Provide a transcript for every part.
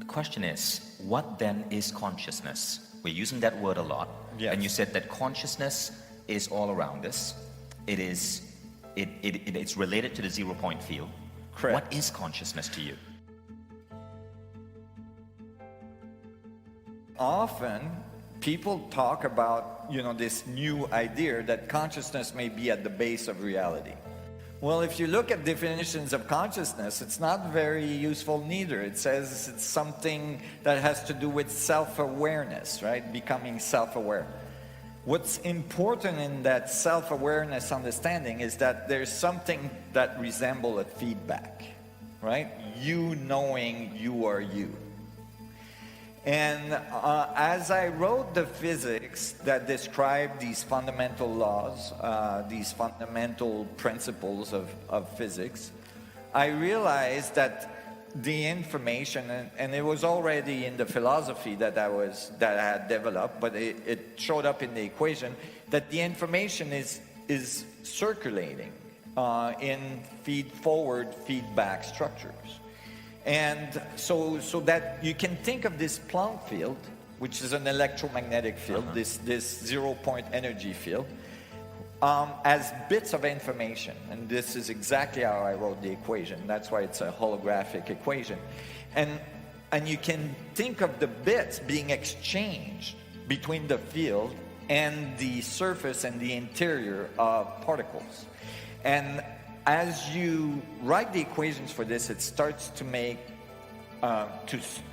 question is, what then is consciousness? We're using that word a lot. Yes. And you said that consciousness is all around us. It's related to the 0-point field. Correct. What is consciousness to you? Often, people talk about, this new idea that consciousness may be at the base of reality. Well, if you look at definitions of consciousness, it's not very useful neither. It says it's something that has to do with self-awareness, right? Becoming self-aware. What's important in that self-awareness understanding is that there's something that resembles a feedback, right? You knowing you are you. And as I wrote the physics that describe these fundamental laws, these fundamental principles of physics, I realized that the information, and it was already in the philosophy that I had developed, but it showed up in the equation, that the information is circulating in feed-forward feedback structures. And so that you can think of this Planck field, which is an electromagnetic field, this 0-point energy field, as bits of information. And this is exactly how I wrote the equation. That's why it's a holographic equation. And you can think of the bits being exchanged between the field and the surface and the interior of particles. And as you write the equations for this, it starts to make,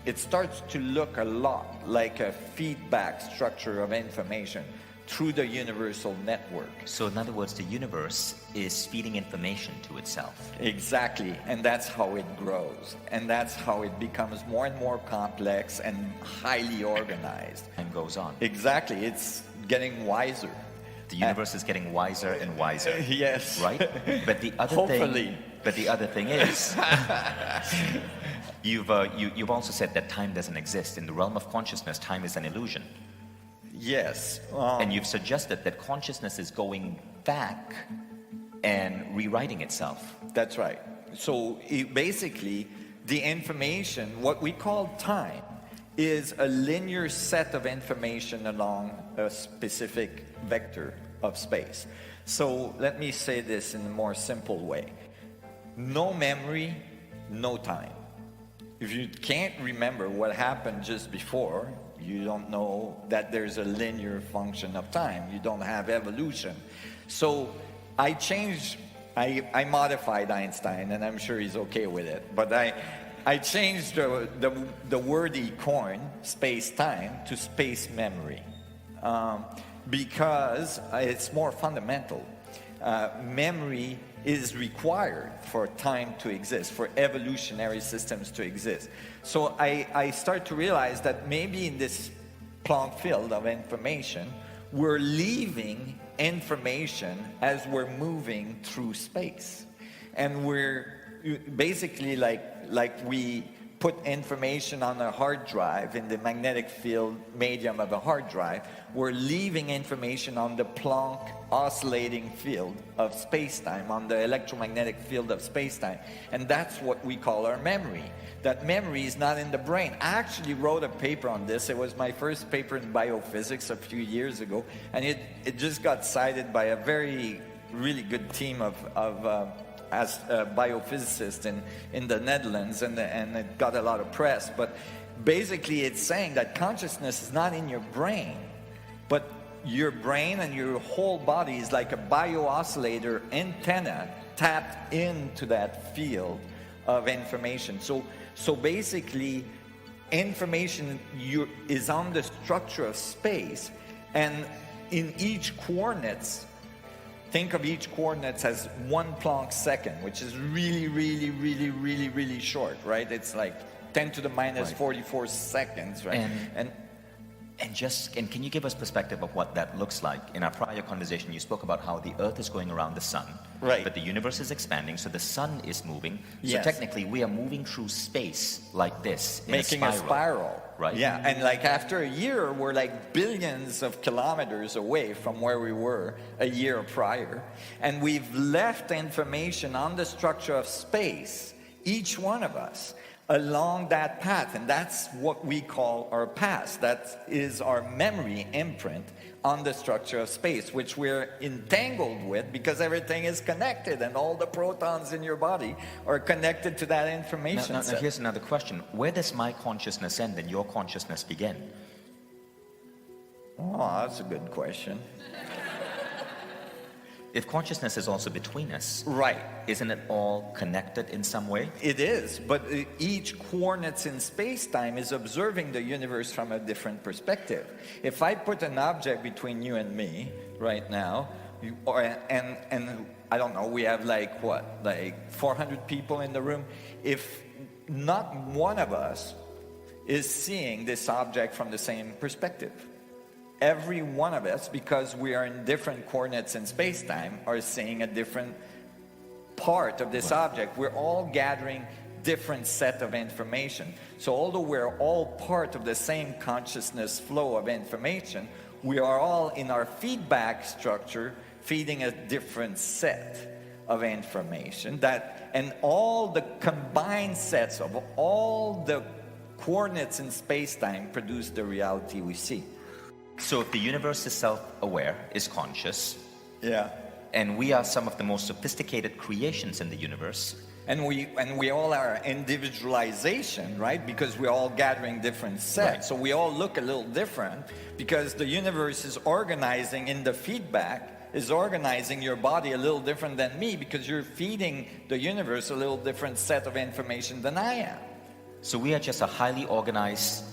it starts to look a lot like a feedback structure of information through the universal network. So in other words, the universe is feeding information to itself. Exactly, and that's how it grows. And that's how it becomes more and more complex and highly organized. And goes on. Exactly, it's getting wiser. The universe is getting wiser and wiser. Yes. Right? But the other Hopefully. But the other thing is, you've also said that time doesn't exist. In the realm of consciousness, time is an illusion. Yes. And you've suggested that consciousness is going back and rewriting itself. That's right. So basically, the information, what we call time, is a linear set of information along a specific vector of space. So let me say this in a more simple way. No memory, no time. If you can't remember what happened just before, you don't know that there's a linear function of time. You don't have evolution. So I modified Einstein, and I'm sure he's okay with it, but I changed the wordy coin, space-time, to space memory, because it's more fundamental. Memory is required for time to exist, for evolutionary systems to exist. So I start to realize that maybe in this Planck field of information, we're leaving information as we're moving through space. And we're basically like we put information on a hard drive in the magnetic field medium of a hard drive, we're leaving information on the Planck oscillating field of space-time, on the electromagnetic field of space-time. And that's what we call our memory. That memory is not in the brain. I actually wrote a paper on this. It was my first paper in biophysics a few years ago, and it just got cited by a really good team as a biophysicist in the Netherlands, and it got a lot of press. But basically it's saying that consciousness is not in your brain, but your brain and your whole body is like a bio-oscillator antenna tapped into that field of information. So basically information is on the structure of space, and in each coordinates, think of each coordinates as 1 Planck second, which is really short, right? It's like 10 to the minus 44 seconds, right? And can you give us perspective of what that looks like? In our prior conversation, you spoke about how the Earth is going around the sun, right? But the universe is expanding, so the sun is moving. So yes. Technically, we are moving through space like this, making a spiral, right? Yeah, and like after a year, we're like billions of kilometers away from where we were a year prior, and we've left information on the structure of space, each one of us, along that path, and that's what we call our past. That is our memory imprint on the structure of space, which we're entangled with because everything is connected and all the protons in your body are connected to that information Now set. here's another question. Where does my consciousness end and your consciousness begin? Oh, that's a good question. If consciousness is also between us, Right. isn't it all connected in some way? It is, but each coordinates in space-time is observing the universe from a different perspective. If I put an object between you and me right now, and I don't know, we have like 400 people in the room. If not one of us is seeing this object from the same perspective, every one of us, because we are in different coordinates in space-time, are seeing a different part of this object. We're all gathering different set of information. So although we're all part of the same consciousness flow of information, we are all in our feedback structure feeding a different set of information, and all the combined sets of all the coordinates in space-time produce the reality we see. So if the universe is self-aware, is conscious, Yeah. and we are some of the most sophisticated creations in the universe, And we all are individualization, right? Because we're all gathering different sets. Right. So we all look a little different because the universe is organizing in the feedback, is organizing your body a little different than me because you're feeding the universe a little different set of information than I am. so we are just a highly organized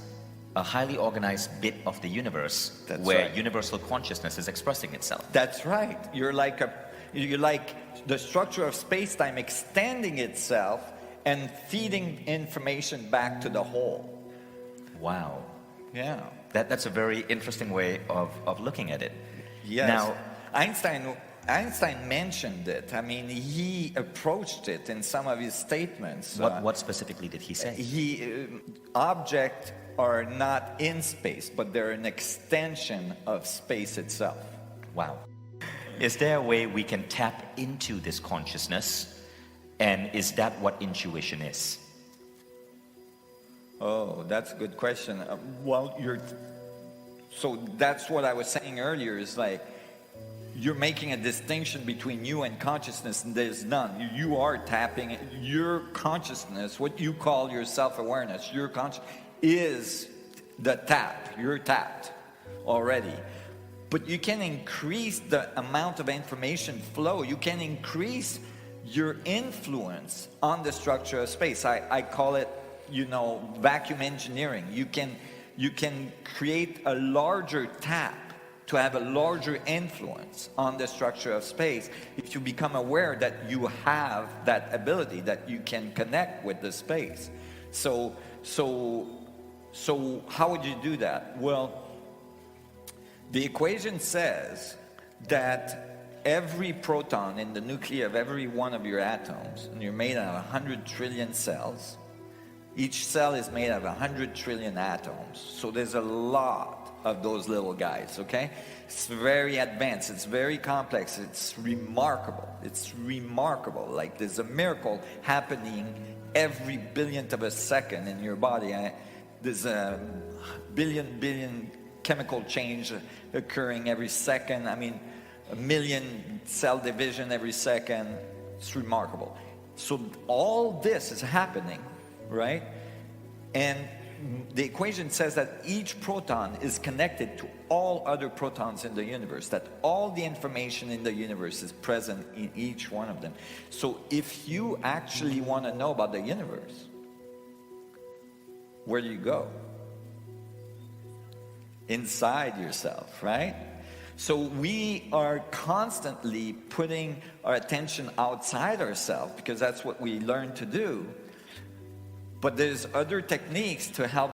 bit of the universe. That's where right. universal consciousness is expressing itself. That's right. You're like the structure of space-time extending itself and feeding information back to the whole. Wow. Yeah. That's a very interesting way of looking at it. Yes. Now, Einstein mentioned it. I mean, he approached it in some of his statements. what specifically did he say? Objects are not in space, but they're an extension of space itself. Wow. Is there a way we can tap into this consciousness? And is that what intuition is? Oh, that's a good question. So that's what I was saying earlier, is like, you're making a distinction between you and consciousness, and there's none. You are tapping your consciousness, what you call your self-awareness, your conscious is the tap. You're tapped already. But you can increase the amount of information flow. You can increase your influence on the structure of space. I call it, vacuum engineering. You can create a larger tap to have a larger influence on the structure of space if you become aware that you have that ability, that you can connect with the space. So how would you do that? Well, the equation says that every proton in the nuclei of every one of your atoms, and you're made out of 100 trillion cells, each cell is made of 100 trillion atoms. So there's a lot of those little guys, okay? It's very advanced, it's very complex, it's remarkable. It's remarkable. Like there's a miracle happening every billionth of a second in your body. There's a billion chemical change occurring every second. I mean, a million cell division every second. It's remarkable. So all this is happening, right? And the equation says that each proton is connected to all other protons in the universe, that all the information in the universe is present in each one of them. So if you actually want to know about the universe, where do you go? Inside yourself, right? So we are constantly putting our attention outside ourselves because that's what we learn to do. But there's other techniques to help